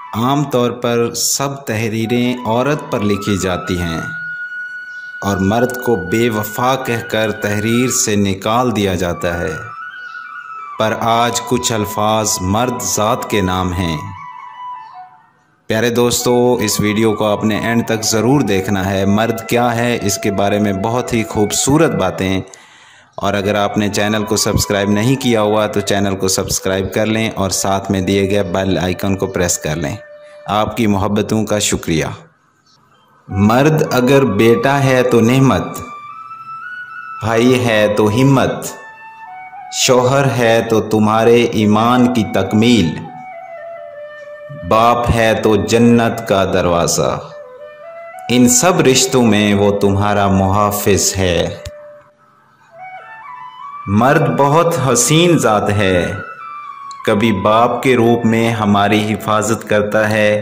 عام طور پر سب تحریریں عورت پر لکھی جاتی ہیں اور مرد کو بے وفا کہہ کر تحریر سے نکال دیا جاتا ہے، پر آج کچھ الفاظ مرد ذات کے نام ہیں۔ پیارے دوستو، اس ویڈیو کو آپ نے اینڈ تک ضرور دیکھنا ہے۔ مرد کیا ہے، اس کے بارے میں بہت ہی خوبصورت باتیں، اور اگر آپ نے چینل کو سبسکرائب نہیں کیا ہوا تو چینل کو سبسکرائب کر لیں اور ساتھ میں دیے گئے بیل آئیکن کو پریس کر لیں۔ آپ کی محبتوں کا شکریہ۔ مرد اگر بیٹا ہے تو نعمت، بھائی ہے تو ہمت، شوہر ہے تو تمہارے ایمان کی تکمیل، باپ ہے تو جنت کا دروازہ، ان سب رشتوں میں وہ تمہارا محافظ ہے۔ مرد بہت حسین ذات ہے، کبھی باپ کے روپ میں ہماری حفاظت کرتا ہے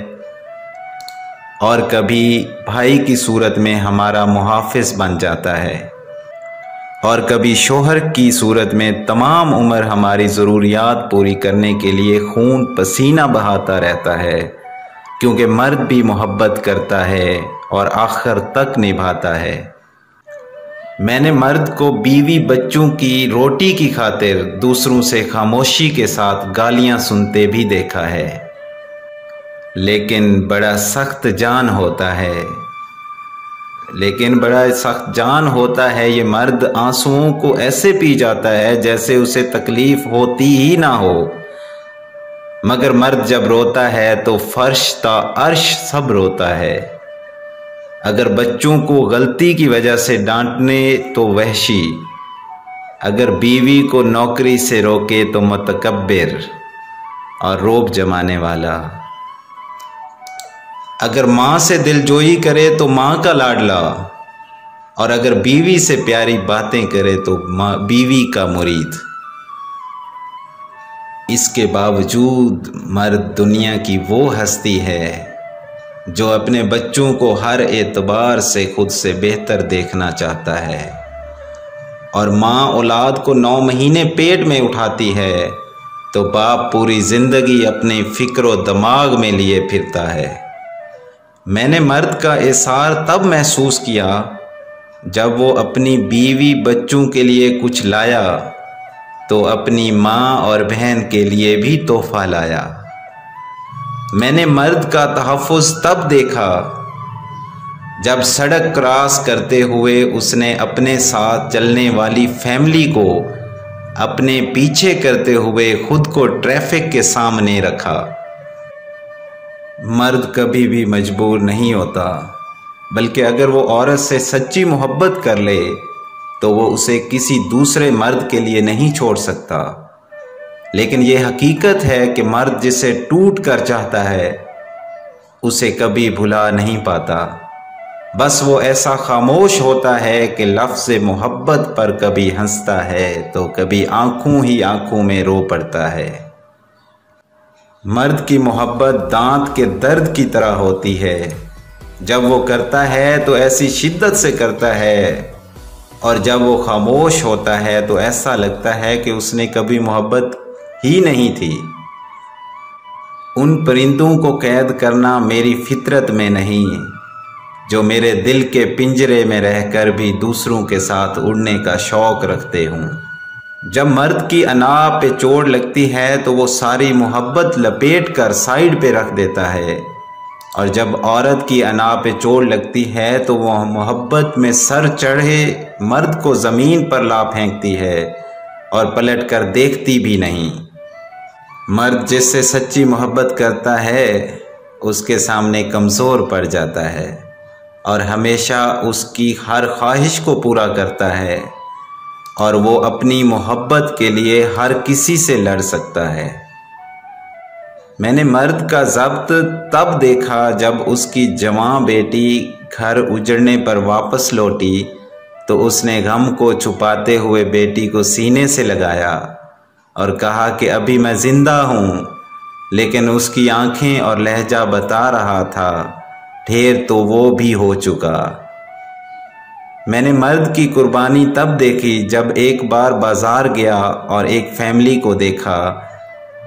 اور کبھی بھائی کی صورت میں ہمارا محافظ بن جاتا ہے، اور کبھی شوہر کی صورت میں تمام عمر ہماری ضروریات پوری کرنے کے لیے خون پسینہ بہاتا رہتا ہے، کیونکہ مرد بھی محبت کرتا ہے اور آخر تک نبھاتا ہے۔ میں نے مرد کو بیوی بچوں کی روٹی کی خاطر دوسروں سے خاموشی کے ساتھ گالیاں سنتے بھی دیکھا ہے، لیکن بڑا سخت جان ہوتا ہے یہ مرد آنسوؤں کو ایسے پی جاتا ہے جیسے اسے تکلیف ہوتی ہی نہ ہو، مگر مرد جب روتا ہے تو فرش تا عرش سب روتا ہے۔ اگر بچوں کو غلطی کی وجہ سے ڈانٹنے تو وحشی، اگر بیوی کو نوکری سے روکے تو متکبر اور روب جمانے والا، اگر ماں سے دلجوئی کرے تو ماں کا لاڈلا، اور اگر بیوی سے پیاری باتیں کرے تو بیوی کا مرید۔ اس کے باوجود مرد دنیا کی وہ ہستی ہے جو اپنے بچوں کو ہر اعتبار سے خود سے بہتر دیکھنا چاہتا ہے، اور ماں اولاد کو 9 مہینے پیٹ میں اٹھاتی ہے تو باپ پوری زندگی اپنے فکر و دماغ میں لیے پھرتا ہے۔ میں نے مرد کا احسار تب محسوس کیا جب وہ اپنی بیوی بچوں کے لیے کچھ لایا تو اپنی ماں اور بہن کے لیے بھی تحفہ لایا۔ میں نے مرد کا تحفظ تب دیکھا جب سڑک کراس کرتے ہوئے اس نے اپنے ساتھ چلنے والی فیملی کو اپنے پیچھے کرتے ہوئے خود کو ٹریفک کے سامنے رکھا۔ مرد کبھی بھی مجبور نہیں ہوتا، بلکہ اگر وہ عورت سے سچی محبت کر لے تو وہ اسے کسی دوسرے مرد کے لیے نہیں چھوڑ سکتا، لیکن یہ حقیقت ہے کہ مرد جسے ٹوٹ کر چاہتا ہے اسے کبھی بھلا نہیں پاتا، بس وہ ایسا خاموش ہوتا ہے کہ لفظ محبت پر کبھی ہنستا ہے تو کبھی آنکھوں ہی آنکھوں میں رو پڑتا ہے۔ مرد کی محبت دانت کے درد کی طرح ہوتی ہے، جب وہ کرتا ہے تو ایسی شدت سے کرتا ہے، اور جب وہ خاموش ہوتا ہے تو ایسا لگتا ہے کہ اس نے کبھی محبت ہی نہیں تھی۔ ان پرندوں کو قید کرنا میری فطرت میں نہیں، جو میرے دل کے پنجرے میں رہ کر بھی دوسروں کے ساتھ اڑنے کا شوق رکھتے ہوں۔ جب مرد کی انا پہ چوٹ لگتی ہے تو وہ ساری محبت لپیٹ کر سائیڈ پہ رکھ دیتا ہے، اور جب عورت کی انا پہ چوٹ لگتی ہے تو وہ محبت میں سر چڑھے مرد کو زمین پر لا پھینکتی ہے اور پلٹ کر دیکھتی بھی نہیں۔ مرد جس سے سچی محبت کرتا ہے اس کے سامنے کمزور پڑ جاتا ہے اور ہمیشہ اس کی ہر خواہش کو پورا کرتا ہے، اور وہ اپنی محبت کے لیے ہر کسی سے لڑ سکتا ہے۔ میں نے مرد کا ضبط تب دیکھا جب اس کی جوان بیٹی گھر اجڑنے پر واپس لوٹی تو اس نے غم کو چھپاتے ہوئے بیٹی کو سینے سے لگایا اور کہا کہ ابھی میں زندہ ہوں، لیکن اس کی آنکھیں اور لہجہ بتا رہا تھا ڈھیر تو وہ بھی ہو چکا۔ میں نے مرد کی قربانی تب دیکھی جب ایک بار بازار گیا اور ایک فیملی کو دیکھا